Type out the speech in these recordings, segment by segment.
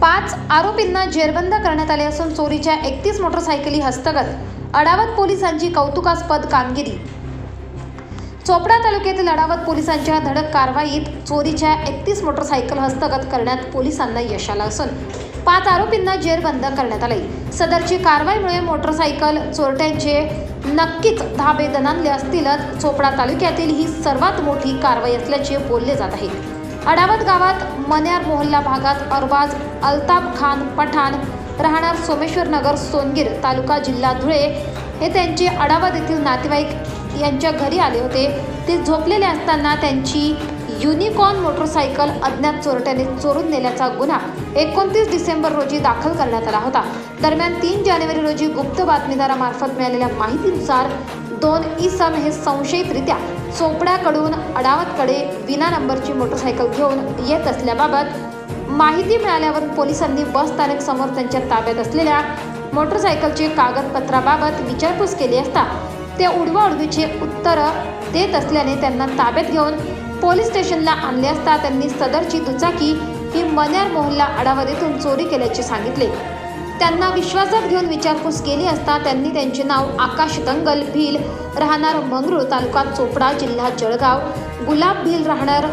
5 आरोपींना जेरबंद करण्यात आले असून चोरीच्या 31 मोटरसायकली हस्तगत. अडावत पोलिसांची कौतुकास्पद कामगिरी. चोपडा तालुक्यातील अडावत पोलिसांच्या धडक कारवाईत चोरीच्या 31 मोटरसायकल हस्तगत करण्यात पोलिसांना यश आलं असून 5 आरोपींना जेरबंद करण्यात आले. सदरची कारवाईमुळे मोटरसायकल चोरट्यांचे नक्कीच धाबे दणाणले असतीलच. चोपडा तालुक्यातील ही सर्वात मोठी कारवाई असल्याचे बोलले जात आहे. अडावत गावात मन्यार मोहल्ला भागात अरबाज अल्ताफ खान पठाण राहणार सोमेश्वर नगर सोनगीर तालुका जिल्हा धुळे हे त्यांचे अडावत येथील नातेवाईक यांच्या घरी आले होते. ते झोपलेले असताना त्यांची युनिकॉर्न मोटरसायकल अज्ञात चोरट्याने चोरून नेल्याचा गुन्हा 29 डिसेंबर रोजी दाखल करण्यात आला होता. दरम्यान 3 जानेवारी रोजी गुप्त बातमीदारामार्फत मिळालेल्या माहितीनुसार 2 इसम हे संशयितरित्या चोपड्याकडून अडावतकडे विना नंबरची मोटरसायकल घेऊन येत असल्याबाबत माहिती मिळाल्यावर पोलिसांनी बस स्थानक समोर त्यांच्या ताब्यात असलेल्या मोटरसायकलचे कागदपत्राबाबत विचारपूस केली असता ते उडवाउडवीचे उत्तर देत असल्याने त्यांना ताब्यात घेऊन पोलीस स्टेशनला आणले असता त्यांनी सदरची दुचाकी ही मन्यार मोहल्ला अडावत येथून चोरी केल्याचे सांगितले. त्यांना विश्वासात घेऊन विचारपूस केली असता त्यांनी त्यांचे नाव आकाश दंगल भील राहणार मंगरूळ तालुका चोपडा जिल्हा जळगाव, गुलाब भील राहणार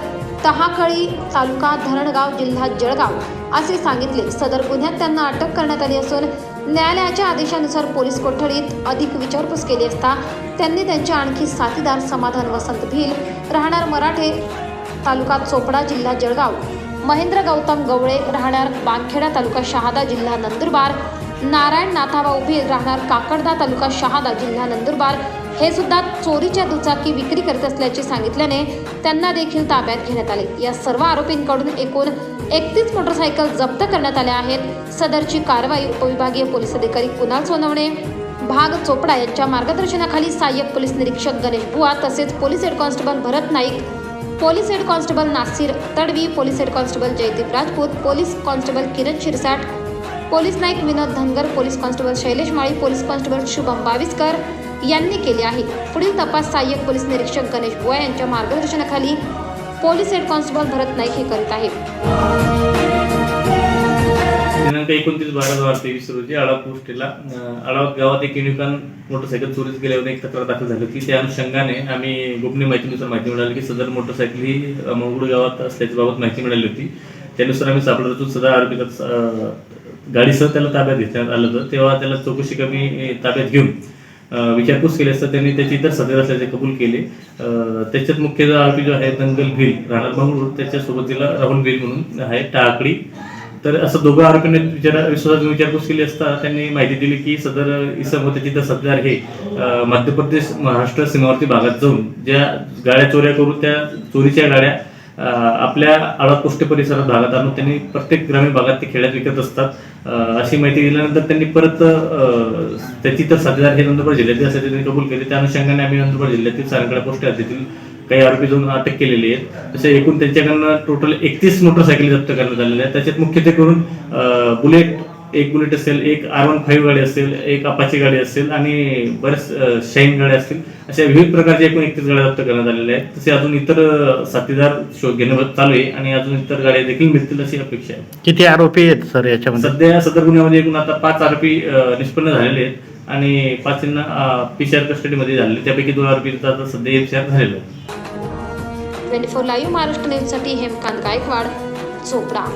तहाकळी तालुका धरणगाव जिल्हा जळगाव असे सांगितले. सदर गुन्ह्यात त्यांना अटक करण्यात आली असून न्यायालयाच्या आदेशानुसार पोलीस कोठडीत अधिक विचारपूस केली असता त्यांनी त्यांचे आणखी साथीदार समाधान वसंत भील राहणार मराठे तालुका चोपडा जिल्हा जळगाव, महेंद्र गौतम गवळे राहणार बांखेडा तालुका शहादा जिल्हा नंदुरबार, नारायण नाथाभाऊ भील राहणार काकडदा तालुका शहादा जिल्हा नंदुरबार हे सुद्धा चोरीच्या दुचाकी विक्री करत असल्याचे सांगितल्याने त्यांना देखील ताब्यात घेण्यात आले. या सर्व आरोपींकडून एकूण 31 मोटरसायकल जप्त करण्यात आल्या आहेत. सदरची कारवाई उपविभागीय पोलीस अधिकारी कुणाल सोनवणे भाग चोपडा यांच्या मार्गदर्शनाखाली सहाय्यक पोलीस निरीक्षक गणेश बुवा तसेच police head constable Bharat Naik, police head constable Nasir Tadvi, police head constable Jaydeep Rajput, police constable Kiran Shirsat, police Naik Vinod Dhangar, police constable Shailesh Mali, police constable Shubham Baviskar यांनी केले आहे. पुढील तपास सहाय्यक पोलीस निरीक्षक गणेश बुवा यांच्या मार्गदर्शनाखाली police head constable Bharat Naik हे करीत आहेत. दिनांक 29/12/2023 रोजी अडावत पोस्टेला अडावत गावात एक युनिकॉर्न मोटरसायकल चोरीस गेल्यावर एक तक्रार दाखल झाली होती. त्या अनुषंगाने आम्ही गोपनीय माहितीनुसार माहिती मिळाली की सदर मोटरसायकल ही मंगरूळ गावात असल्याची बाबत माहिती मिळाली होती. त्यानुसार आम्ही सापळा रचून सदर आरोपीला गाडीसह त्याला ताब्यात घेण्यात आलं होतं. तेव्हा त्याला चौकशी कमी ताब्यात घेऊन विचारपूस केली असता त्यांनी त्याची इतर सदर असल्याचे कबूल केले. त्याच्यात मुख्य आरोपी जो आहे दंगल भील राहणार मंगरूळ त्याच्यासोबत तिला राहुल भील म्हणून आहे टाकडी. तर असं दोघं आरोपींनी विश्वासात विचारपूस केली असता त्यांनी माहिती दिली की सदर इसम होते तिथं सदर हे मध्य प्रदेश महाराष्ट्र सीमावर्ती भागात जाऊन ज्या गाड्या चोऱ्या करून त्या चोरीच्या गाड्या आपल्या अडावत पोस्ट परिसरात भागात आणून त्यांनी प्रत्येक ग्रामीण भागात ते खेड्यात विकत असतात. अशी माहिती दिल्यानंतर त्यांनी परत त्याची तर साथीदार हे नंदुरबार जिल्ह्यातील असल्याचे त्यांनी कबूल केले. त्या अनुषंगाने आम्ही नंदुरबार जिल्ह्यातील सारंगळा पोस्ट हद्दीतील काही आरोपी जाऊन अटक केलेली आहेत. तसे एकूण त्यांच्याकडनं टोटल 31 मोटरसायकली जप्त करण्यात आलेल्या आहेत. त्याच्यात मुख्यत्वे करून बुलेट, एक बुलेट असेल, एक R15 गाडी असेल, एक अपाची गाडी असेल आणि बरेच शाईन गाड्या असतील. अशा विविध प्रकारच्या एकूण 31 गाड्या जप्त करण्यात आलेल्या आहेत. तसे अजून इतर साथीदार शोध घेणं चालू आहे आणि अजून इतर गाड्या देखील मिळतील अशी अपेक्षा आहे. किती आरोपी आहेत सर याच्यामध्ये? सध्या सदर गुन्ह्यामध्ये एकूण आता 5 आरोपी निष्पन्न झालेले आहेत आणि 5 PCR कस्टडीमध्ये झालेले. त्यापैकी 2 आरोपींचा आता सध्या PCR झालेला आहे. 24 लाईव्ह महाराष्ट्र न्यूजसाठी हेमकांत गायकवाड, चोपडा.